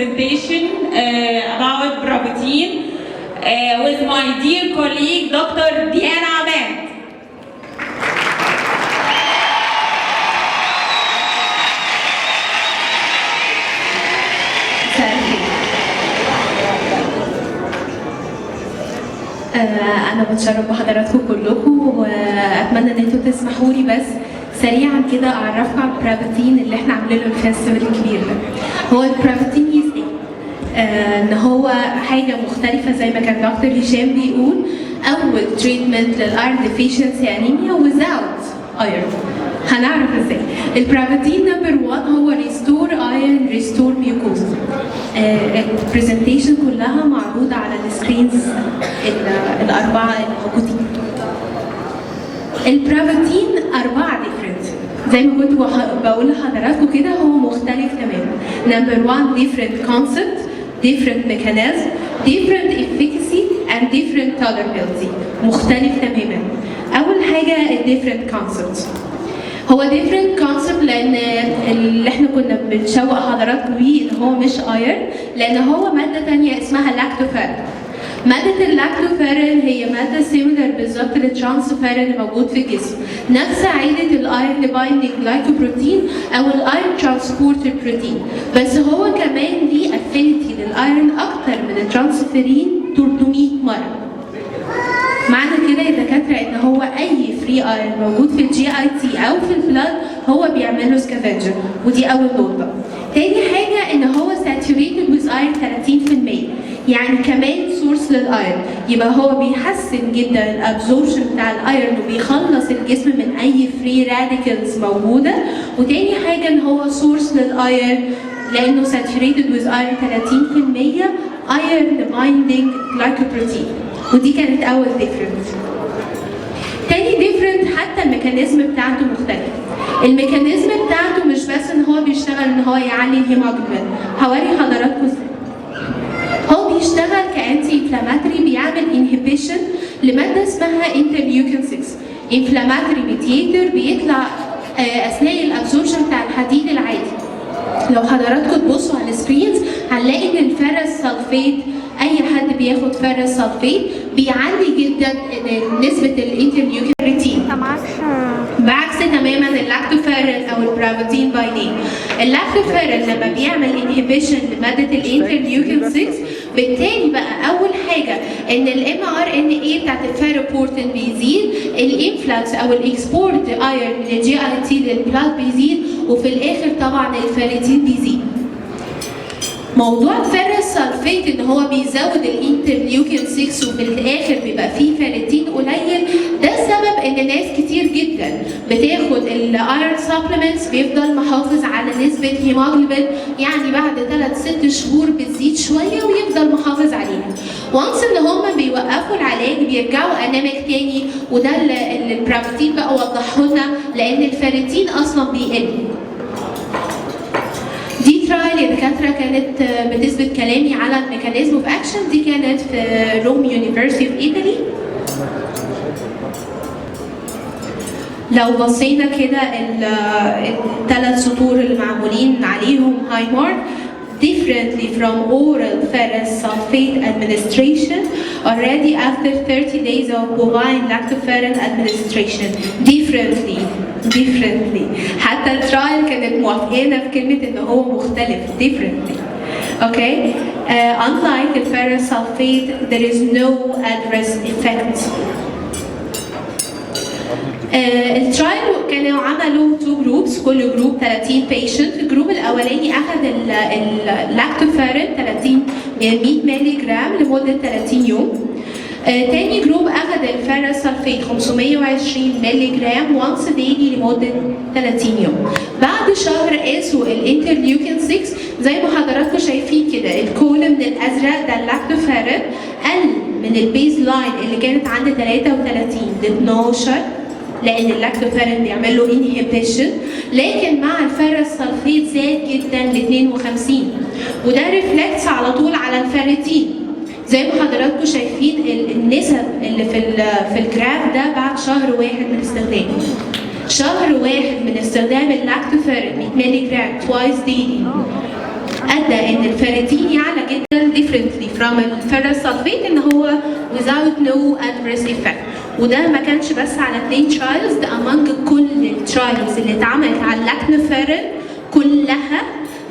presentation about Bravotin with my dear colleague Dr. Diana Abad. أنا بتشرف بحضراتكم كلكم، وأتمنى إن انتوا تسمحوا لي بس سريعا كده أعرفكم على البرافاتين اللي احنا عاملين له الفيستيفال الكبير ده. هو البرافاتين إيه؟ إن هو حاجة مختلفة زي ما كان دكتور هشام بيقول، أول تريتمنت للأيرون ديفيشنسي أنيميا without ايرون. هنعرف ازاي. البرافاتين نمبر 1 هو ريستور ايرون ريستور ميوكوزا. البرزنتيشن كلها معروضه على السكرينز الاربعه الموجودين. البرافاتين 4 ديفرنت زي ما كنت بقول لحضراتكم كده، هو مختلف تماما. نمبر 1 ديفرنت كونسبت، ديفرنت ميكانيزم، ديفرنت افيكاسي اند ديفرنت tolerability. مختلف تماما. اول حاجه الديفرنت كونسبت. هو different concept لان اللي احنا كنا بنشوق حضراتكم بيه ان هو مش ايرن، لان هو ماده ثانيه اسمها لاكتوفيرين. ماده اللاكتوفيرين هي ماده سيميلر بالظبط للترانسفيرين اللي موجود في الجسم، نفس عائله الايرن بايندينج جلايكوبروتين او الايرن ترانسبورتر بروتين، بس هو كمان ليه افينيتي للايرن اكتر من الترانسفيرين 300 مره. معنى كده يا دكاتره ان هو اي فري ايرون موجود في الجي اي تي او في البلاد هو بيعمل له سكافنجر، ودي اول نقطه. تاني حاجه ان هو ساتوريتد ويز ايرون 30%، يعني كمان سورس للايرون، يبقى هو بيحسن جدا الابزوربشن بتاع الايرون وبيخلص الجسم من اي فري راديكالز موجوده. وتاني حاجه ان هو سورس للايرون لانه ساتوريتد ويز ايرون 30% ايرون بايندينج جلايكوبروتين، ودي كانت اول ديفرنت. تاني ديفرنت حتى الميكانيزم بتاعته مختلف. الميكانيزم بتاعته مش بس ان هو بيشتغل ان هو يعلي الهيموجلوبين، هوري حضراتكم ازاي. هو بيشتغل كانتي انفلاماتوري، بيعمل انهبيشن لماده اسمها انترليوكين 6، انفلاماتوري ميديتور بيطلع اثناء الابزوربشن بتاع الحديد العادي. لو حضراتكم تبصوا على السكرينز هنلاقي ان الفيرس سلفيت، اي حد بياخد فيرس سلفيت بيعلي جدا نسبه الانترليوكين ريتين، بعكس تماما اللاكتوفيرين او البرافاتين باي نيم. اللاكتوفيرين لما بيعمل انهبيشن لماده الانترليوكين 6، بالتالي بقى اول حاجه ان الام ار ان اي بتاعت الفيروبورتين بيزيد، الانفلكس او الاكسبورت ايرون من الجي اي تي للبلاد بيزيد، وفي الاخر طبعا الفيريتين بيزيد. موضوع فيرس سلفيت ان هو بيزود الانترليوكين 6 وفي الاخر بيبقى فيه فيريتين قليل، ده سبب ان ناس كتير جدا بتاخد الايرون سبلمنتس بيفضل محافظ على نسبه هيموجلوبين، يعني بعد 3-6 شهور بتزيد شويه ويفضل محافظ عليها. وانس ان هم بيوقفوا العلاج بيرجعوا اناميك تاني، وده اللي البرافاتين بقى وضحه لنا، لان الفيريتين اصلا بيقل. دي ترايل يا دكاتره كانت بتثبت كلامي على الميكانيزم اوف اكشن، دي كانت في روم يونيفرسيتي اوف ايطالي. لو بصينا كده الثلاث سطور اللي معمولين عليهم هاي مارك differently from oral ferrous sulfate administration already after 30 days of bovine lactoferrin administration. differently حتى الترايل كانت موافقانا في كلمة ان هو مختلف differently. Okay, unlike the ferrous sulfate there is no adverse effect. الترايل كانوا عملوا 2 جروبس، كل جروب 30 بيشنت. الجروب الاولاني اخذ اللاكتوفيرين 100 مللي جرام لمده 30 يوم. تاني جروب اخذ الفيرس سلفيت 520 مللي جرام وانس ديلي لمده 30 يوم. بعد شهر قاسوا الانترليوكين 6 زي ما حضراتكم شايفين كده، الكولم الازرق ده اللاكتوفيرين قل من البيز لاين اللي كانت عند 33 ل 12 لان اللاكتوفيرين بيعمل له انهبيشن، لكن مع الفيرس سلفيت زاد جدا ل 52، وده ريفلكس على طول على الفيريتين زي ما حضراتكم شايفين النسب اللي في الجراف ده بعد شهر واحد من استخدامه. شهر واحد من استخدام اللاكتوفيرين 100 مللي جرام توايس ديلي ادى ان الفيريتين يعلى جدا differently from الفيرس سلفيت ان هو without no adverse effect. وده ما كانش بس على 2 ترايلز، ده among كل الترايلز اللي اتعملت على اللاكتوفيرين كلها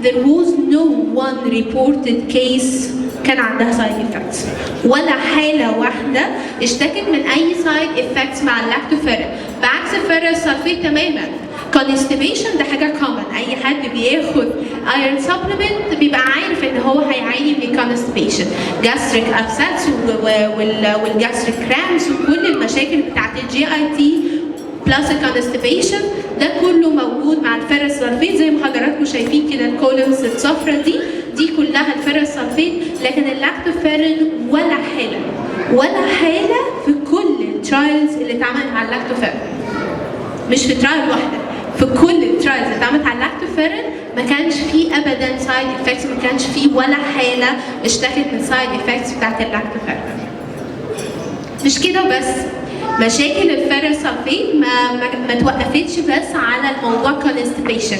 there was no one reported case كان عندها side effects، ولا حالة واحدة اشتكت من أي side effects مع اللاكتوفيرين، بعكس الفيرس سلفيت تماما. constipation ده حاجة common، أي حد بياخد iron supplement بيبقى عارف إن هو هيعاني من constipation، gastric upsets والgastric cramps وكل المشاكل بتاعت الجي اي تي بلس constipation ده كله موجود مع الفيرس سلفيت. زي ما حضراتكم شايفين كده الكولومز الصفرا دي كلها الفيرس سلفيت، لكن اللاكتوفيرين ولا حالة في كل الترايلز اللي اتعملت على اللاكتوفيرين، مش في ترايل واحدة، في كل الترايلز اللي اتعملت على اللاكتوفيرين ما كانش فيه ابدا سايد افكتس، ما كانش فيه ولا حالة اشتكت من سايد افكتس بتاعت اللاكتوفيرين. مش كده بس، مشاكل الفيرس سلفيت ما توقفتش بس على الموضوع constipation.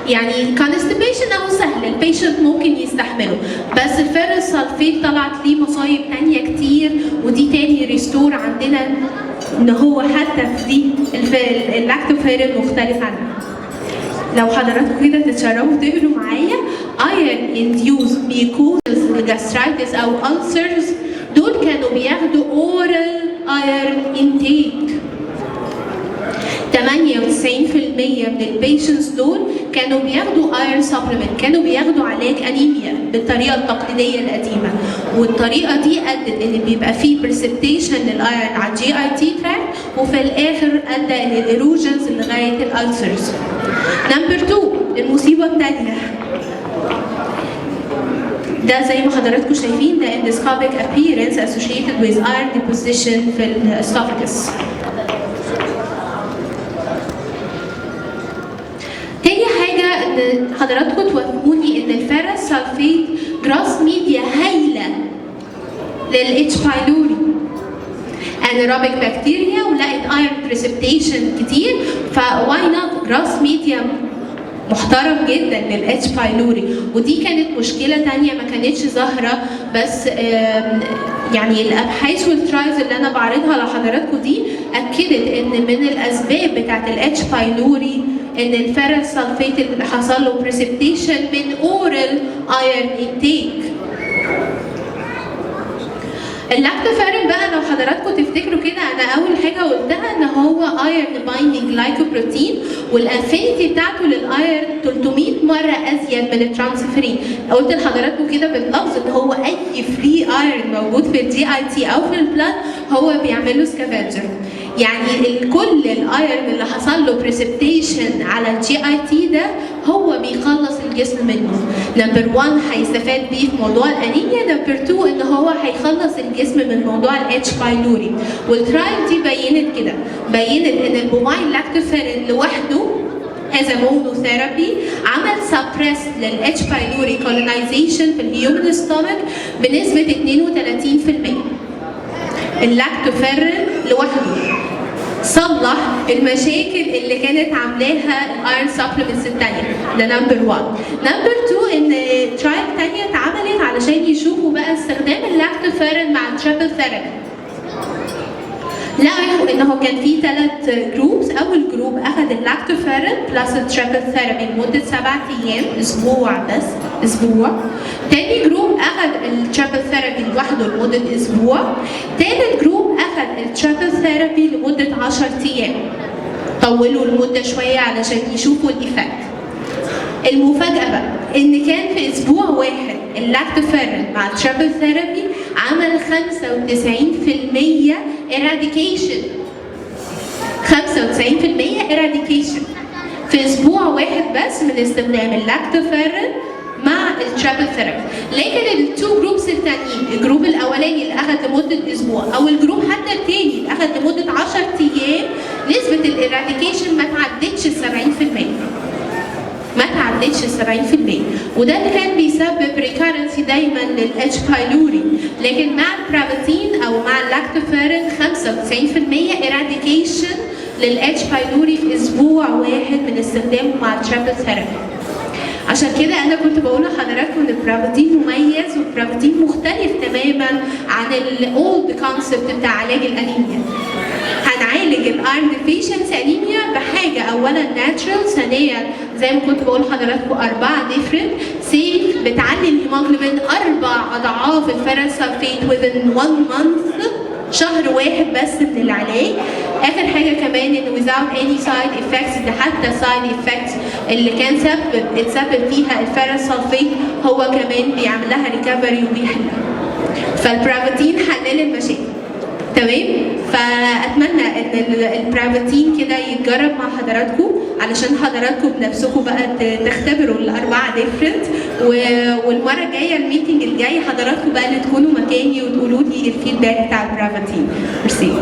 يعني constipation اهو سهل البيشنت ممكن يستحمله، بس الفيرس سلفيت طلعت ليه مصايب تانية كتير، ودي تاني ريستور عندنا ان هو حتى في دي اللاكتوفيرين مختلف عنها. لو حضراتكم كده تتشرفوا تقروا معايا iron induced mucosal gastritis او ulcers دول كانوا بياخدوا oral iron intake. 98% من البيشنتس دول كانوا بياخدوا iron supplement، كانوا بياخدوا علاج انيميا بالطريقه التقليديه القديمه، والطريقه دي ادت ان بيبقى فيه precipitation للايرون على الجي اي تي تراك، وفي الاخر ادى للايروجنز لغايه الالسرز. نمبر 2 المصيبه الثانيه ده زي ما حضراتكم شايفين ده endoscopic appearance associated with iron deposition في الاسوفاجس. تاني حاجة ان حضراتكم توافقوني ان الفيرس سلفيت جراس ميديا هايلة للاتش بايلوري انيروبيك بكتيريا ولقت ايرون بريسبتيشن كتير، فواي نوت جراس ميديا محترم جدا للاتش بايلوري. ودي كانت مشكله تانية ما كانتش ظاهره، بس يعني الابحاث والترايلز اللي انا بعرضها لحضراتكم دي اكدت ان من الاسباب بتاعت الاتش بايلوري ان الفيرس سلفيت اللي حصل له بريسبتيشن من اورال ايرون انتيك. اللاكتوفيرين بقى لو حضراتكم تفتكروا كده انا اول حاجه قلتها ان هو ايرون بايندينج لايكوبروتين، والافينيتي بتاعته للايرون 300 مره ازيد من الترانسفيرين. قلت لحضراتكم كده باللفظ ان هو اي فري ايرون موجود في الدي اي تي او في البلاد هو بيعمل له سكافنجر. يعني كل الايرون اللي حصل له بريسبتيشن على الجي اي تي ده هو بيخلص الجسم منه. نمبر 1 هيستفاد بيه في موضوع الانيميا، نمبر 2 ان هو هيخلص الجسم من موضوع الاتش بايلوري. والترايل دي بينت كده، بينت ان البوماين لاكتوفيرين لوحده as a monotherapy عمل suppress للاتش بايلوري colonization في الهيومن ستومك بنسبه 32%. اللاكتوفيرين لوحده صلح المشاكل اللي كانت عاملاها الايرون سبلمنتس الثانيه. ده نمبر 1. نمبر 2 ان ترايل ثانيه اتعملت علشان يشوفوا بقى استخدام اللاكتوفيرين مع التريبل ثيرابي. لقوا ان هو كان في 3 جروبس. اول جروب اخذ اللاكتوفيرين بلس التريبل ثيرابي لمده 7 ايام، اسبوع بس، اسبوع. تاني جروب اخذ التريبل ثيرابي لوحده لمده اسبوع. تالت جروب اخذ التريبل ثيرابي لمده 10 ايام. طولوا المده شويه علشان يشوفوا الايفكت. المفاجاه بقى ان كان في اسبوع واحد اللاكتوفيرين مع التريبل ثيرابي عمل 95% eradication. 95% eradication في اسبوع واحد بس من استخدام اللاكتوفيرين مع التريبل ثيرابي. لكن التو جروبس التانيين، الجروب الاولاني اللي اخذ لمده اسبوع او الجروب حتى الثاني اللي اخذ لمده 10 ايام، نسبه الاراديكيشن ما تعدتش ال 70%. ما تعدتش ال 70%، وده اللي كان بيسبب ريكارنسي دايما للاتش بايلوري. لكن مع البرافيتين او مع اللاكتوفيرين 95% eradication للاتش بايلوري في اسبوع واحد من استخدامه مع التريبل ثيرابي. عشان كده انا كنت بقول لحضراتكم ان البرافاتين مميز، والبرافاتين مختلف تماما عن الاولد كونسبت بتاع علاج الانيميا. هنعالج الايرون ديفيشنسي انيميا بحاجه اولا ناتشرال، ثانيا زي ما كنت بقول لحضراتكم 4 ديفرنت سيف بتعلي الهيموجلوبين 4 اضعاف الفيرس سلفيت within 1 month، شهر واحد بس من العلاج. اخر حاجه كمان ان without any side effects، ده حتى side effects اللي كان اتسبب فيها الفيرس سلفيت هو كمان بيعمل لها ريكفري وبيحلها. فالبرافاتين حل المشاكل. تمام. فاتمنى ان البرافاتين كده يتجرب مع حضراتكم علشان حضراتكم بنفسكم بقى تختبروا ال4 ديفرنت، والمره الجايه الميتنج الجاي حضراتكم بقى اللي تكونوا مكاني وتقولوا لي الفيدباك بتاع البرافاتين. ميرسي.